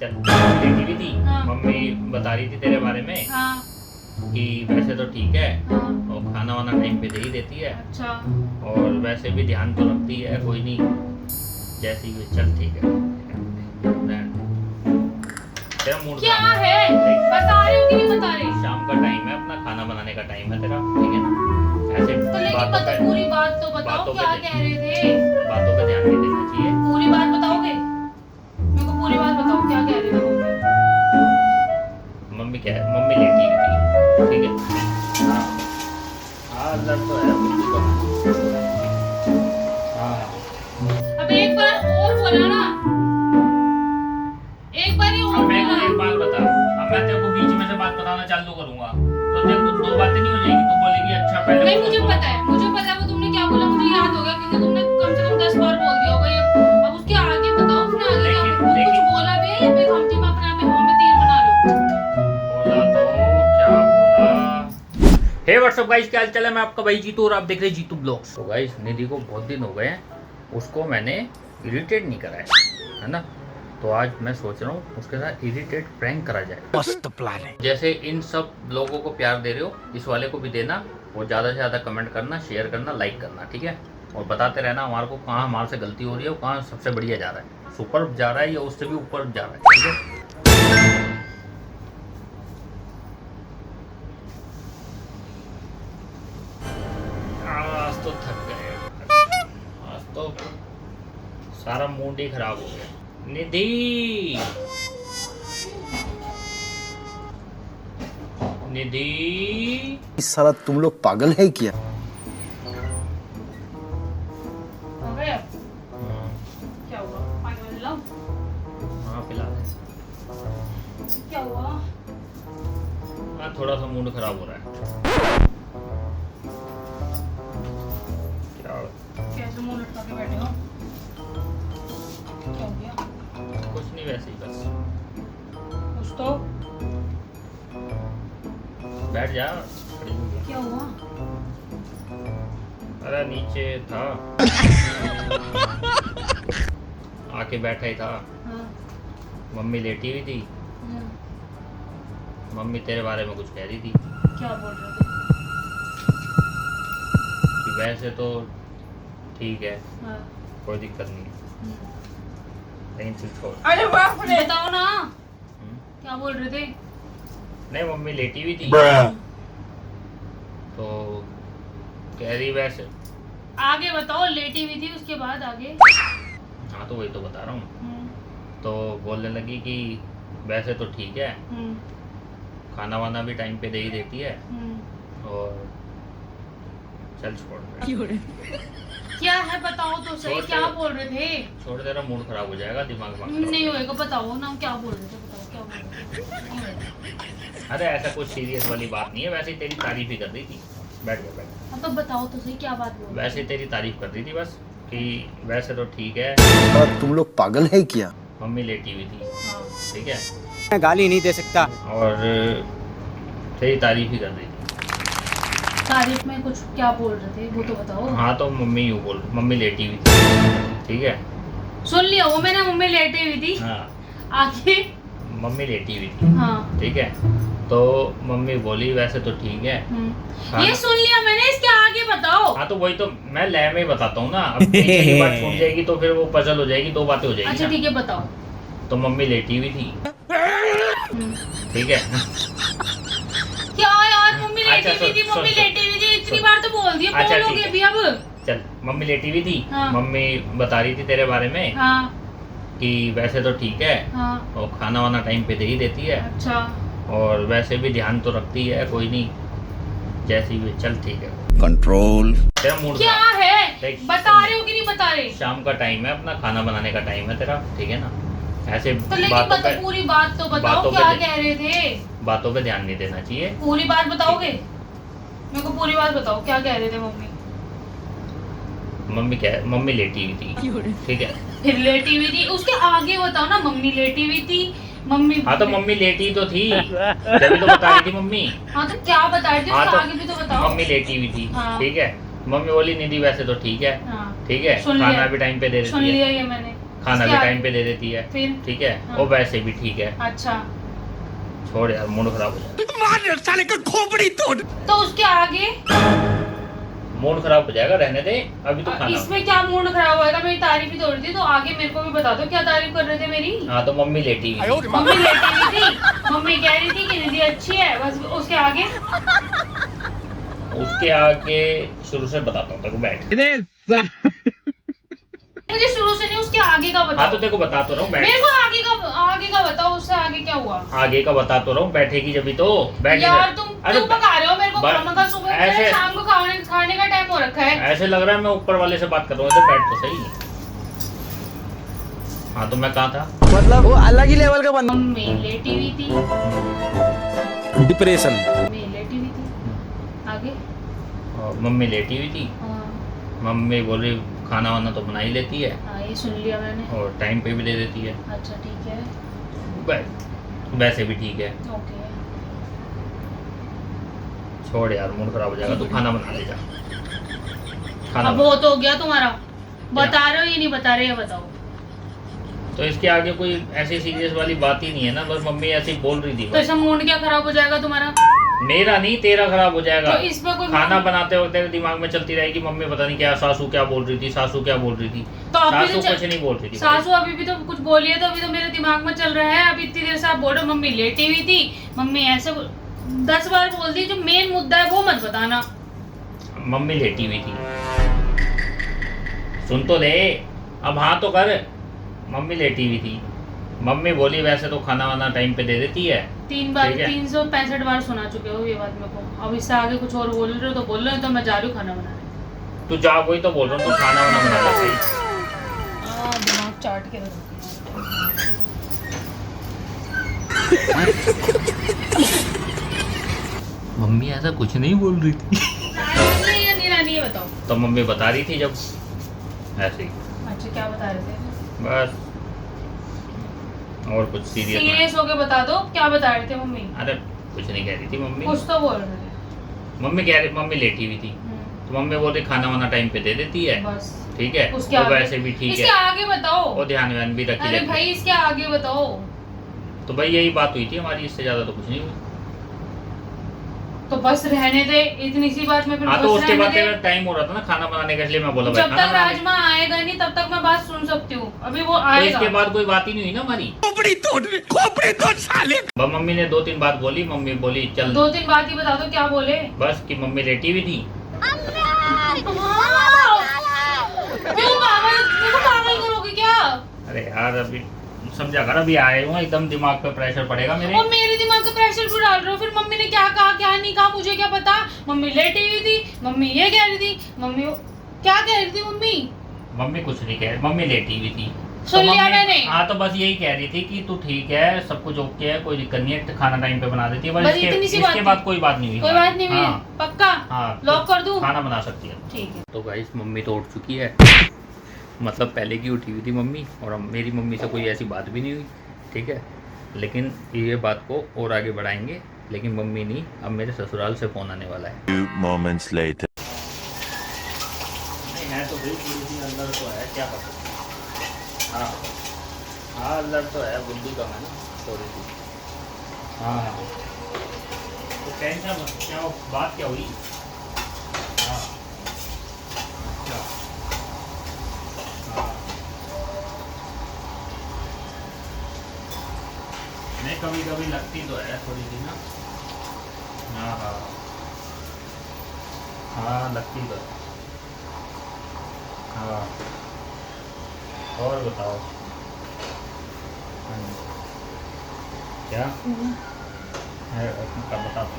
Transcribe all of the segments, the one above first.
चल लेटी भी थी। हाँ। मम्मी बता रही थी तेरे बारे में हाँ कि वैसे तो ठीक है हाँ। और खाना वाना टाइम पे दे ही देती है अच्छा और वैसे भी ध्यान तो रखती है, कोई नहीं जैसी भी। चल ठीक है, रहने दे। तेरा मूड क्या खराब है? बता रही हो कि नहीं बता रही? शाम का टाइम है, अपना खाना बनाने का टाइम है तेरा, ठीक है ना। ऐसे तो लेकिन बातों पे पूरी बात तो बताओ, बातों पे क्या कह रहे थे? बातों पे ध्यान नहीं देना चाहिए। पूरी बात बताओगे? मेरे को पूरी बात बताओ, क्या कह रहे थे मम्मी? मम्मी क्या है, मम्मी लेटी हुई थी, ठीक है। हाँ हाँ, दर्द तो है मुझे तो। हाँ अब एक बार और बोला ना, एक बार ही अब और मैं बोला। एक बात बता, अब मैं तेरे को बीच में से बात बताना चालू करूंगा तो तेरे को दो बातें नहीं हो जाएगी। तू बोलेगी अच्छा पहले नहीं, बोलो मुझे तो। पता है वो तुमने क्या बोला, मुझे याद हो गया, क्योंकि तुमने कम से कम 10 बार बोल दिया होगा ये। अब उसके आगे बताओ, उसने आगे क्या लेकिन- वो कुछ लेकिन- बोला भी है या फिर हम तुम अपने आप हवा में तीर बना रहे हो? बोला तो क्या बोला। हे व्हाट्सअप गाइस, क्या हाल चाल है। मैं आपका भाई जीतू और आप देख रहे हैं जीतू ब्लॉग्स। तो गाइस निधि को बहुत दिन हो गए हैं, उसको मैंने इरिटेट नहीं करा है ना। तो आज मैं सोच रहा हूँ उसके साथ इरिटेट प्रैंक करा जाए। मस्त प्लान है। जैसे इन सब लोगों को प्यार दे रहे हो, इस वाले को भी देना और ज़्यादा से ज़्यादा कमेंट करना, शेयर करना, लाइक करना, ठीक है। और बताते रहना हमारे को कहाँ हमारे से गलती हो रही है और कहाँ सबसे बढ़िया जा रहा है, सुपर जा रहा है या उससे भी ऊपर जा रहा है, ठीक है। आज तो थक गए, आज तो सारा मूड ही खराब हो गया। निधि निधि साला तुम लोग पागल है क्या? हो गया? क्या हुआ? पानी वाली लाऊं? हाँ पिला दे। क्या हुआ? हाँ थोड़ा सा मूड खराब हो रहा है। क्या कैसे मुंह लटका के बैठे हो? क्या हो गया? कुछ नहीं, वैसे ही बस। कुछ तो बैठ जा, खड़ी हो जा। क्या हुआ? अरे नीचे था आके बैठा ही था। हाँ, मम्मी लेटी हुई थी, हाँ, मम्मी तेरे बारे में कुछ कह रही थी क्या बोल रहे थे? कि वैसे तो ठीक है, हाँ, कोई दिक्कत नहीं है, लेकिन तू छोड़। अरे बाप रे, बताओ ना हम्म? क्या बोल रहे थे? नहीं मम्मी लेटी हुई थी तो कह रही वैसे। आगे बताओ, लेटी हुई थी उसके बाद आगे? हाँ तो वही तो बता रहा हूँ। तो बोलने लगी कि वैसे तो ठीक है, खाना वाना भी टाइम पे दे ही देती है और चल छोड़ क्या है बताओ तो सही, छोड़ क्या दे। बोल रहे थे? छोड़, तेरा मूड खराब हो जाएगा, दिमाग खराब हो नहीं जाएगा। होएगा, बताओ ना क्या बोल रहे थे, बताओ क्या बोल रहे थे? नहीं होएगा। अरे ऐसा कुछ सीरियस वाली बात नहीं है, वैसे ही तेरी तारीफ ही कर रही थी। बैठ जा बैठ जा। हाँ तो बताओ तो सही, क्या बात बोल रहे वैसे ही तेरी तारीफ कर रही थी बस कि वैसे तो ठीक है। साला तुम लोग पागल है क्या? मम्मी लेटी हुई थी, थे? हाँ, ठीक है, मैं गाली नहीं दे सकता। और तेरी तारीफ ही कर रही थी। तारीफ में कुछ क्या बोल रहे थे वो तो बताओ। हाँ तो मम्मी यूँ बोल, मम्मी लेटी हुई थी, ठीक है। सुन लिया वो मैंने, मम्मी लेटी हुई थी। हाँ आगे? मम्मी लेटी हुई थी, हाँ, ठीक है। तो मम्मी बोली वैसे तो ठीक है। ये सुन लिया मैंने, इसके आगे बताओ। हाँ तो वही तो मैं लय में ही बताता हूँ ना। अब एक बात छूट जाएगी तो फिर वो पजल हो जाएगी, दो बातें हो जाएगी अच्छा ना। ठीक है, बताओ। तो मम्मी लेटी हुई थी, हम्म। ठीक है। क्या यार, मम्मी अच्छा, लेटी हुई थी, सुन, मम्मी सुन, लेटी हुई थी, इतनी सुन। बार तो बोल दिया, अच्छा, बोलोगे ठीक है। अभी अब? चल मम्मी लेटी हुई थी, हाँ। मम्मी बता रही थी तेरे बारे में हाँ कि वैसे तो ठीक है हाँ, और खाना वाना टाइम पे दे ही देती है अच्छा। और वैसे भी ध्यान तो रखती है, कोई नहीं जैसी भी। चल ठीक है, कंट्रोल। तेरा मूड क्या खराब। है? देख, बता रहे हो कि नहीं बता रहे? शाम का टाइम है, अपना खाना बनाने का टाइम है तेरा, ठीक है ना। ऐसे तो लेकिन बातों बताओ, पे पूरी बात तो बताओ, बातों पे क्या दे- कह रहे थे? बातों पे ध्यान नहीं देना चाहिए। पूरी बात बताओगे? मेरे को पूरी बात बताओ, क्या कह रहे थे मम्मी? मम्मी क्या है, मम्मी लेटी हुई थी, ठीक है। फिर लेटी हुई थी, उसके आगे बताओ ना। मम्मी लेटी हुई थी, मम्मी। हाँ तो मम्मी लेटी तो थी, तभी तो बता रही थी मम्मी। हाँ तो क्या बता रही थी, हाँ उसके तो आगे भी तो बताओ। मम्मी लेटी हुई थी, हाँ। ठीक है। मम्मी बोली निधि वैसे तो ठीक है, हाँ, ठीक है, सुन लिया। खाना भी टाइम पे दे सुन देती है। लिया ये मैंने। खाना उसके भी आगे- टाइम पे दे देती है, फिर ठीक है, हाँ। और वैसे भी ठीक है। अच्छा, छोड़ यार, मूड खराब हो जाएगा। तो उसके आगे मूड खराब हो जाएगा, रहने दे, अभी तो खाना। इसमें क्या मूड खराब होएगा? मेरी तारीफ ही तो हो रही थी, तो आगे मेरे को भी बता दो क्या तारीफ कर रहे थे मेरी। हाँ तो मम्मी लेटी हुई थी। मम्मी लेटी हुई थी, मम्मी कह रही थी कि निधि अच्छी है, बस उसके आगे उसके आगे शुरू से बताता हूँ, तेरे को बैठ। मुझे शुरू से नहीं, उसके आगे का हाँ तो बताओ। तेरे को बता तो रहा हूँ, मेरे बैठ। को आगे का बताओ, उससे आगे क्या हुआ? आगे का बता तो रहा हूँ, बैठेगी जब भी तो बैठ। यार तुम पका रहे हो मेरे को, ब- खाना सुबह ऐसे- शाम को खाने का टाइम हो रखा है। ऐसे लग रहा है मैं ऊपर वाले से बात कर रहा हूँ, इधर बैठ तो सही। हाँ तो मैं कहाँ था? मतलब वो अलग ही लेवल का बंदा। मम्मी लेटी हुई थी, डिप्रेशन। मम्मी लेटी हुई थी, आगे और मम्मी लेटी हुई थी, हाँ मम्मी बोल रही खाना वाना तो बना ही लेती है, हाँ, ये सुन लिया मैंने। और टाइम पे भी दे देती है, अच्छा ठीक है, वैसे भी ठीक है। ओके। छोड़ यार, मूड खराब हो जाएगा, तू खाना बना ले जा। खाना अब बना। बहुत हो गया तुम्हारा, बता रहे हो ये नहीं बता रहे, ये बताओ। तो इसके आगे कोई ऐसी सीरियस वाली बात ही नहीं है ना, बस मम्मी ऐसी बोल रही थी तो बस। इसमें मूड क्या खराब हो जाएगा तुम्हारा? मेरा नहीं, तेरा खराब हो जाएगा। तो इसमें कोई खाना बनाते वक्त तेरे दिमाग में चलती रहेगी मम्मी पता नहीं क्या, सासू क्या बोल रही थी, सासू क्या बोल रही थी। तो अभी सासू तो कुछ नहीं बोल रही थी। सासू अभी भी तो कुछ बोली है, तो अभी तो मेरे दिमाग में चल रहा है। अभी इतनी देर से आप बोल रहे हो मम्मी लेटी हुई थी, मम्मी ऐसे 10 बार बोल दी, जो मेन मुद्दा है वो मत बताना। मम्मी लेटी हुई थी, सुन तो ले, अब हाँ तो कर। मम्मी लेटी हुई थी, मम्मी बोली वैसे तो खाना वाना टाइम पे दे देती है। 3 बार, ठीक है। 365 बार सुना चुके हो ये बात मेरे को। अब इससे आगे कुछ और बोल रहे हो तो बोल रहे हो, तो मैं जा रही हूँ खाना बनाने। तू जा, वही तो बोल रहा हूँ, तू खाना वाना बना ले सही। दिमाग चाट के रख दिया। मम्मी ऐसा कुछ नहीं बोल रही थी। रानी या नीरानी ये बताओ। तो मम्मी बता रही थी जब ऐसे ही, अच्छा क्या बता रहे थे? बस और कुछ सीरियस सीरियस होके बता दो, क्या बता रहे थे मम्मी? अरे कुछ नहीं कह रही थी मम्मी। कुछ तो बोल रहे थे। मम्मी कह रही, मम्मी लेटी हुई थी, तो मम्मी बोल रही खाना वाना टाइम पे दे देती है, बस ठीक है, उसके और आगे वैसे भी ठीक इसके है, आगे बताओ। और ध्यान व्यान भी रखी अरे रहती है। भाई इसके आगे बताओ। तो भाई यही बात हुई थी हमारी, इससे ज्यादा तो कुछ नहीं हुई। तो बस रहने दे, इतनी सी बात में फिर हाँ तो बस उसके रहने बाद दे। तेरा टाइम हो रहा था ना खाना बनाने का, इसलिए मैं बोला भाई जब खाना तक बना ले। राजमा आएगा नहीं तब तक मैं बात सुन सकती हूँ, अभी वो तो आएगा। इसके बाद कोई बात ही नहीं हुई ना हमारी। बस मम्मी ने 2-3 बात बोली, मम्मी बोली चल, 2-3 बात ही बता दो, क्या बोले? बस कि मम्मी लेटी हुई थी। क्यों पागल, मेरे को पागल करोगे क्या? अरे यार अभी समझा कर, अभी आए हूँ, एकदम दिमाग पे प्रेशर पड़ेगा मेरे। और मेरे दिमाग का प्रेशर क्यों डाल रहे हो? फिर मम्मी ने क्या कहा क्या नहीं कहा मुझे क्या पता? मम्मी लेटी हुई थी, मम्मी ये कह रही थी, मम्मी क्या कह रही थी मम्मी? मम्मी कुछ नहीं कह रही, मम्मी लेटी हुई थी। सुन लिया मैंने। हाँ तो बस यही कह रही थी कि तू ठीक है, सब कुछ ओके है, कोई दिक्कत नहीं है, खाना टाइम पे बना देती है, बस बस इतनी सी इसके बात थी। बाद कोई बात नहीं हुई। कोई बात नहीं हुई? हाँ, पक्का? हाँ लॉक कर दूं? खाना बना सकती है। ठीक है। तो गाइस मम्मी तो उठ चुकी है, मतलब पहले की उठी हुई थी मम्मी, और मेरी मम्मी से कोई ऐसी बात भी नहीं हुई, ठीक है। लेकिन ये बात को और आगे बढ़ाएंगे, लेकिन मम्मी नहीं, अब मेरे ससुराल से फ़ोन आने वाला है। Few moments later. नहीं है तो भाई थोड़ी सी अंदर तो है, क्या पता। हाँ हाँ अंदर तो है, बुद्धि कम है ना थोड़ी सी। हाँ हाँ तो टेंशन मत, क्या बात क्या हुई? हाँ अच्छा हाँ नहीं, कभी कभी लगती तो है थोड़ी सी ना। हाँ हाँ हाँ लगती तो है। हाँ और बताओ। क्या है बता दो।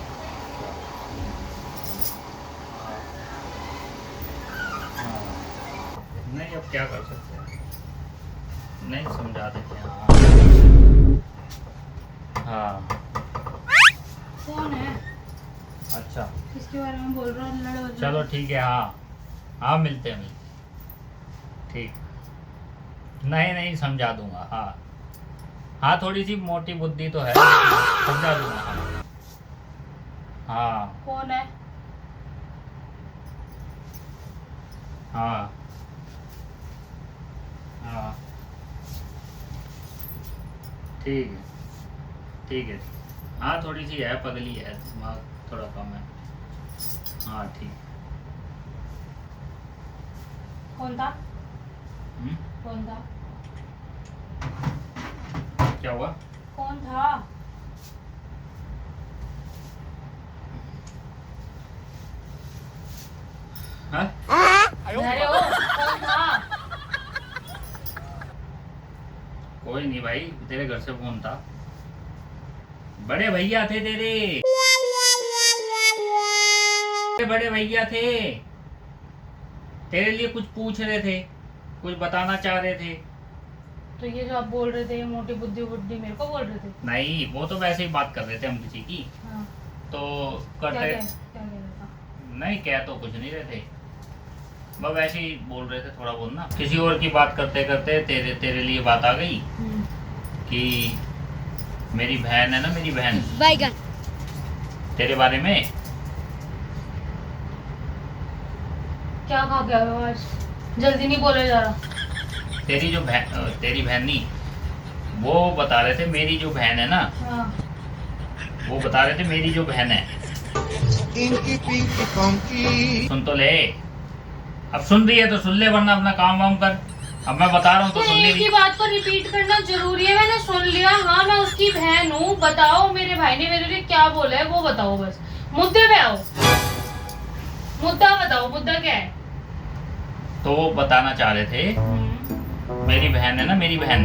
हाँ नहीं अब क्या कर सकते हैं, नहीं समझा देते हैं। हाँ कौन है? अच्छा किसके बारे में बोल रहा हूँ? लड़ चलो ठीक है। हाँ हाँ मिलते हैं, ठीक। नहीं नहीं समझा दूंगा। हाँ हाँ थोड़ी सी मोटी बुद्धि तो है, समझा दूंगा। हाँ हाँ कौन है? हाँ हाँ ठीक है ठीक है। हाँ थोड़ी सी है, पगली है, दिमाग थोड़ा कम है। हाँ ठीक। कौन था? हम्म, कौन था? क्या हुआ? कौन था? हाँ अरे ओ, कौन था? कोई नहीं भाई, तेरे घर से फोन था, बड़े भैया थे तेरे बड़े भैया थे, तेरे लिए कुछ पूछ रहे थे, कुछ बताना चाह रहे थे। तो ये जो आप बोल रहे थे मोटी बुद्धि बुद्धि मेरे को बोल रहे थे? नहीं, वो तो वैसे ही बात कर रहे थे हम किसी की, हाँ। तो क्या करते कह रहे था? नहीं, कह तो कुछ नहीं रहे थे, बस वैसे ही बोल रहे थे थोड़ा बहुत ना। किसी और की बात करते करते तेरे लिए बात आ गई कि मेरी बहन है ना, मेरी बहन, तेरे बारे में। क्या खा गया हो आज? जल्दी नहीं बोले जा रहा। तेरी बहन नहीं, वो बता रहे थे मेरी जो बहन है ना, हाँ। वो बता रहे थे मेरी जो बहन है। इनकी पिंकी पंकी सुन तो ले, अब सुन रही है तो सुन ले, वरना अपना काम वाम कर। अब मैं बता रहा हूँ तो तो सुन एक ही ले। बात को रिपीट करना जरूरी है? मैंने सुन लिया, हाँ मैं उसकी बहन हूँ। बताओ मेरे भाई ने मेरे लिए क्या बोला है वो बताओ, बस मुद्दे पे आओ। मुद्दा बताओ, मुद्दा क्या है? तो वो बताना चाह रहे थे, मेरी बहन है ना, मेरी बहन,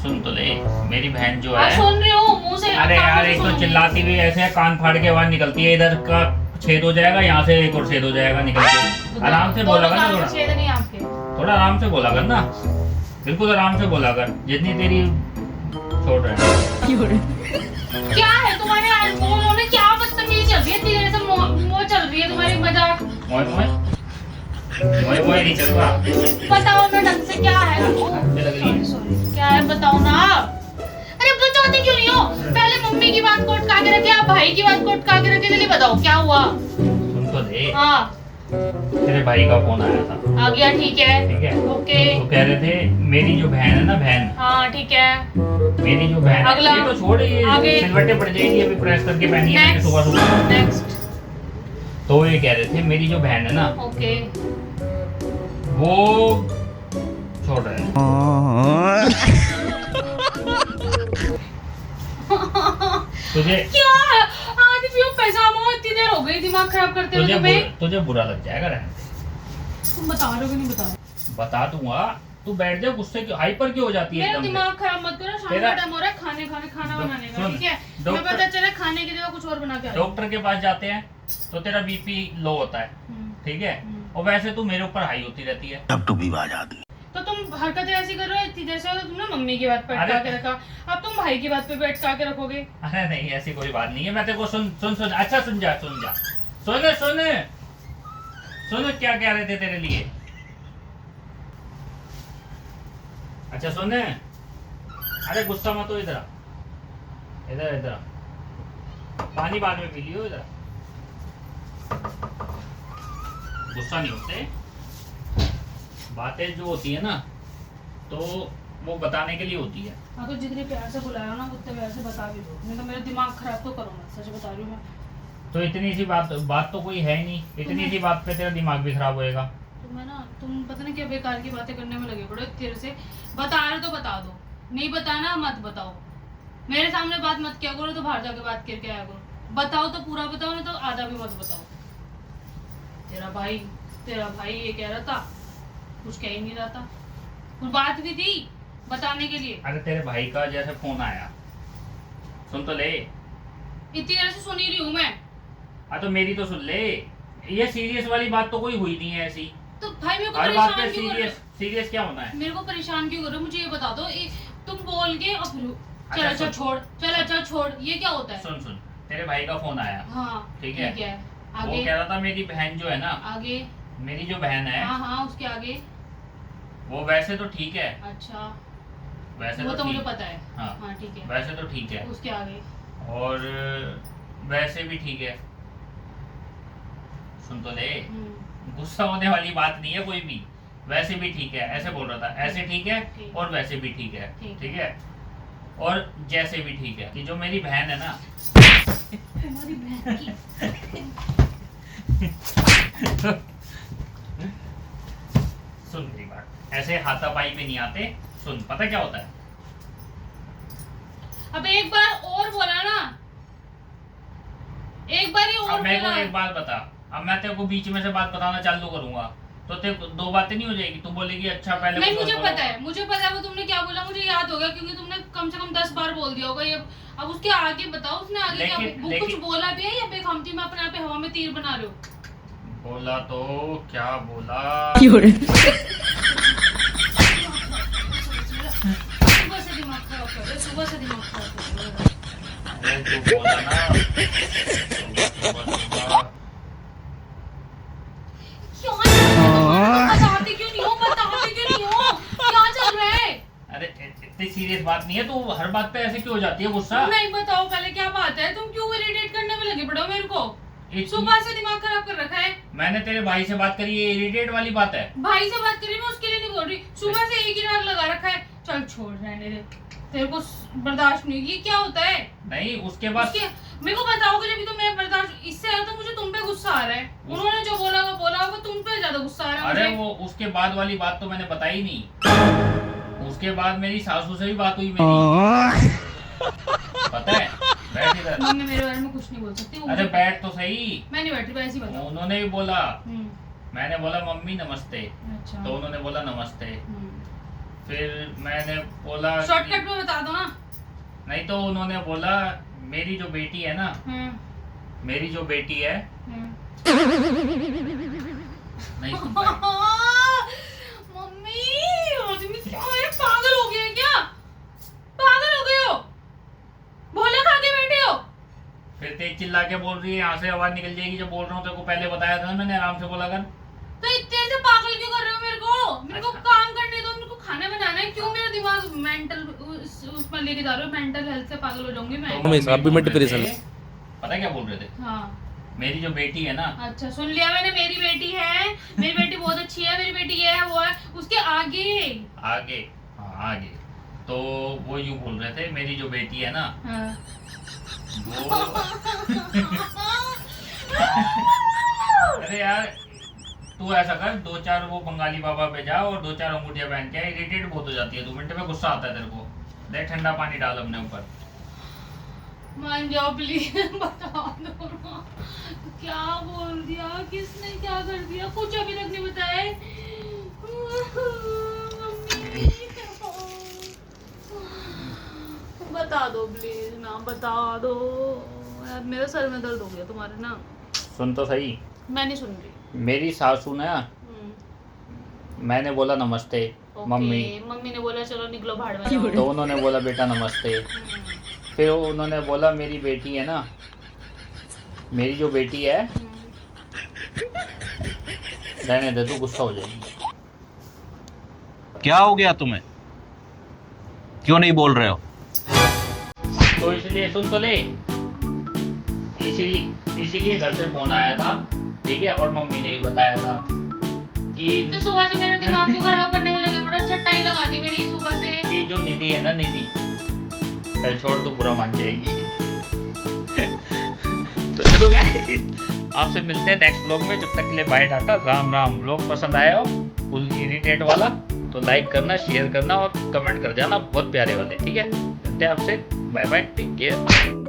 सुन तो ले, मेरी बहन जो आप है। सुन रहे हो मुंह से? अरे कानों यार, से एक तो सुन रही चिल्लाती हुई ऐसे है, कान फाड़ के आवाज निकलती है, इधर का छेद हो जाएगा, यहाँ से एक और छेद हो जाएगा निकल के। हो। आराम से दोनों बोला कर ना, कान थोड़ा से छेद नहीं आपके? थोड़ा आराम से बोला कर ना, बिल्कुल आराम से बोला कर, जितनी तेरी छोड़ रहे हैं। क्या है तुम्हारे आज फोन में? क्या बदतमीजी चल रही है? तेरे से वो चल रही है तुम्हारी मजाक। मोए मोए मोए मोए नहीं चल रहा। बताओ ना ढंग से, क्या है? अच्छी लग रही है। सॉरी, क्या है बताओ ना। अरे बताते क्यों नहीं हो? पहले मम्मी की बात को अटका के रखे, आप भाई की बात को अटका के रखे। जल्दी बताओ क्या हुआ? सुन तो ले, हाँ तेरे भाई का फोन आया था, आ गया, ठीक है ठीक है। ओके। वो कह रहे थे मेरी जो बहन है ना, बहन, हाँ ठीक है। मेरी जो बहन है, अगला। ये तो छोड़, ये आगे। सिलवट्टे पड़ जाएगी, अभी प्रेस करके पहनी है मैंने नेक्स्ट सुबह सुबह। नेक्स्ट। तो ये कह रहे थे मेरी जो बहन है ना, ओके। वो छोड़ रहे हैं। तुझे क्या है? आज भी वो पैजामा, इतनी देर हो गई दिमाग खराब करते हुए तुम्हें। तुझे बुरा लग जाएगा, रहने दे। तुम बता रहे हो कि नहीं बता रहे? बता दूंगा, तू बैठ जा, गुस्से क्यों, हाइपर क्यों हो जाती है मेरा एकदम से? दिमाग खराब मत करो। शाम का तेरा- टाइम हो रहा है, खाना बनाने का, सुन, ठीक है? मैं डॉक्टर- पता चला खाने की जगह कुछ और बना के आ डॉक्टर के पास जाते हैं तो तेरा बीपी लो होता है, ठीक है, और वैसे तू मेरे ऊपर हाई होती रहती है। अब तो विवाद आती तो तुम हरकतें ऐसी कर रहे हो, इतनी देर से तो तुमने मम्मी की बात पे अरे- अटका के रखा, अब तुम भाई की बात पे भी अटका के रखोगे? अरे नहीं, ऐसी कोई बात नहीं है, मैं तेरे को सुन सुन सुन, अच्छा सुन जा सुन जा, सुन सुन सुन, क्या कह रहे थे तेरे लिए। अच्छा सुन, अरे गुस्सा मत हो, इधर आ, इधर इधर आ। पानी बाद में पी लियो, इधर गुस्सा नहीं होते, बातें जो होती है ना तो वो बताने के लिए होती है। हाँ तो जितने प्यार से बुलाया ना उतने प्यार से बता भी दो, नहीं तो मेरा दिमाग खराब तो करो मत, सच बता रही हूँ मैं। तो इतनी सी बात तो कोई है ही नहीं, इतनी सी बात पे तेरा दिमाग भी खराब होएगा। तो मैं ना, तुम पता नहीं क्या बेकार की बातें करने में लगे पड़ो तेरे से। बता रहे तो बता दो, नहीं बताना मत बताओ। मेरे सामने बात मत किया करो, तो बाहर जाके बात करके आया करो। बताओ तो पूरा बताओ, नहीं तो आधा भी मत बताओ। तेरा भाई ये कह रहा था, कुछ कह ही नहीं रहा था, कुछ बात भी थी बताने के लिए। अरे तेरे भाई का जैसे फोन आया, सुन तो ले। इतनी देर से सुन ही रही हूँ मैं। हाँ तो मेरी तो सुन ले, ये सीरियस वाली बात तो कोई हुई नहीं है ऐसी। तो भाई मेरे को हर बात पे परेशान क्यों कर रहे सीरियस सीरियस क्या होना हो? है? मेरे को परेशान क्यों कर रहे हो? मुझे ये बता दो। तुम बोल के और फिर चल अच्छा सुन। छोड़, चल अच्छा छोड़, ये क्या होता है? सुन सुन, तेरे भाई का फोन आया, हाँ ठीक है। वो आगे कह रहा था मेरी बहन जो है ना, आगे। मेरी जो बहन है, हाँ हाँ उसके आगे। वो वैसे तो ठीक है, अच्छा वैसे वो तो मुझे ठीक, पता है। हाँ हाँ ठीक है, वैसे तो ठीक है, उसके आगे। और वैसे भी ठीक है। सुन तो ले, गुस्सा होने वाली बात नहीं है कोई भी, वैसे भी ठीक है, ऐसे बोल रहा था, ऐसे ठीक है ठीक। और वैसे भी ठीक है, ठीक। ठीक है। और जैसे भी ठीक है कि जो मेरी बहन है ना, तुम्हारी बहन की सुन मेरी बात, ऐसे हाथापाई पे नहीं आते। सुन, पता क्या होता है? अब एक बार और बोला ना, एक बार ही और अब मेरे को बोला। एक बात बता, अब मैं तेरे को बीच में से बात बताना चालू करूंगा तो तेरे को दो बातें नहीं हो जाएगी? तू बोलेगी अच्छा पहले नहीं, कुछ और मुझे बोला पता है, मुझे पता है वो तुमने क्या बोला, मुझे याद हो गया क्योंकि तुमने कम से कम 10 बार बोल दिया होगा ये। अब उसके आगे बताओ, उसने आगे क्या लेकिन- वो लेकिन- कुछ बोला भी है या बेखमती में अपने आप पे हवा में तीर बना रहे हो? बोला तो क्या बोला? सुबह से दिमाग खराब कर रहे हो, सुबह से दिमाग खराब कर रहे हो। अरे जो बोला ना, सुबह- बताते क्यों नहीं हो, बताते क्यों नहीं हो, क्या चल रहा है? अरे इतनी सीरियस बात नहीं है, तू हर बात पे ऐसे क्यों हो जाती है गुस्सा? नहीं, बताओ पहले क्या बात है, तुम क्यों इरिटेट करने में लगे पड़े हो मेरे को? सुबह से दिमाग खराब कर रखा है। मैंने तेरे भाई से बात करी, ये इरिटेट वाली बात है। भाई से बात करी, मैं उसके लिए नहीं बोल रही। सुबह से एक ही राग लगा रखा है। चल छोड़, रहने दे, तेरे को बर्दाश्त नहीं। ये क्या होता है? नहीं, उसके बाद मेरे को बताओगे जब तो मैं बर्दाश्त, इससे ज्यादा तो मुझे तुम पे गुस्सा आ रहा है। उन्होंने जो बोला वो बोला होगा, तुम पे ज्यादा गुस्सा आ रहा है अरे मुझे। वो उसके बाद वाली बात तो मैंने बताई नहीं। उसके बाद मेरी सासू से भी बात हुई मेरी, पता है? बैठ इधर। मम्मी मेरे बारे में कुछ नहीं बोल सकती। अरे बैठ तो सही। मैं नहीं बैठी, वैसे ही बताओ। उन्होंने भी बोला, हम्म, मैंने बोला मम्मी नमस्ते, अच्छा। तो उन्होंने बोला नमस्ते। हम्म। फिर मैंने बोला शॉर्टकट में बता दो ना। नहीं, तो उन्होंने बोला मेरी जो बेटी है ना, मेरी जो बेटी है नहीं सुन पाई। मम्मी आदमी क्या है, पागल हो गए हैं क्या? पागल हो गए हो? भोला खा के बैठे हो? फिर तेज चिल्ला के बोल रही है, यहाँ से आवाज निकल जाएगी जब बोल रहा हूँ। तेरे को पहले बताया था ना मैंने, आराम से बोला कर। तो इतने से पागल क्यों कर रहे हो मेरे को? मेरे को काम करने दो, मेरे को खाना बनाना है। क्यों मेरा दिमाग मेंटल उसमें लेके जा रहे हो? मेंटल हेल्थ से पागल हो जाऊंगी मैं। तो आप भी मैं डिप्रेशन थे, पता क्या बोल रहे थे? हाँ, मेरी जो बेटी है ना, अच्छा सुन लिया मैंने। मेरी बेटी है, मेरी बेटी बहुत अच्छी है, मेरी बेटी ये है वो है। उसके आगे आगे, हाँ आगे, तो वो यूं बोल रहे थे मेरी जो बेटी है ना हाँ। वो अरे यार तू ऐसा कर, 2-4 वो बंगाली बाबा पे जा और 2-4 अंगूठियां पहन के, इरिटेट बहुत हो जाती है 2 मिनट में, गुस्सा आता है तेरे को। देख ठंडा पानी डाल अपने ऊपर। मान जाओ प्लीज, बता दो ना। क्या बोल दिया, किसने क्या कर दिया? कुछ अभी तक नहीं बताया। मम्मी बता दो प्लीज ना, बता दो यार, मेरे सर में दर्द हो गया तुम्हारे ना। सुन तो सही, मैं नहीं सुन रही। मेरी सासू ने, मैंने बोला नमस्ते मम्मी, मम्मी ने बोला चलो निकलो भाड़ में जाओ। तो उन्होंने बोला बेटा नमस्ते। फिर उन्होंने बोला मेरी बेटी है ना, मेरी जो बेटी है, रहने दे तू, गुस्सा हो जाएगी। क्या हो गया तुम्हें? क्यों नहीं बोल रहे हो? तो इसलिए सुन तो ले, इसीलिए घर से फोन आया था, ठीक है, और मम्मी ने भी बताया था कि तो सुबह से मेरे दिमाग को खराब करने में लगे, बड़ा चट्टाई लगा दी मेरी सुबह से। ये जो निधि है ना, निधि कल छोड़ तो बुरा मान जाएगी। तो चलो guys, आपसे मिलते हैं नेक्स्ट ब्लॉग में। जब तक के लिए बाय टाटा, राम राम। ब्लॉग पसंद आया हो फुल इरिटेट वाला तो लाइक करना, शेयर करना और कमेंट कर जाना, बहुत प्यारे वाले, ठीक है। मिलते हैं आपसे, बाय बाय, टेक केयर।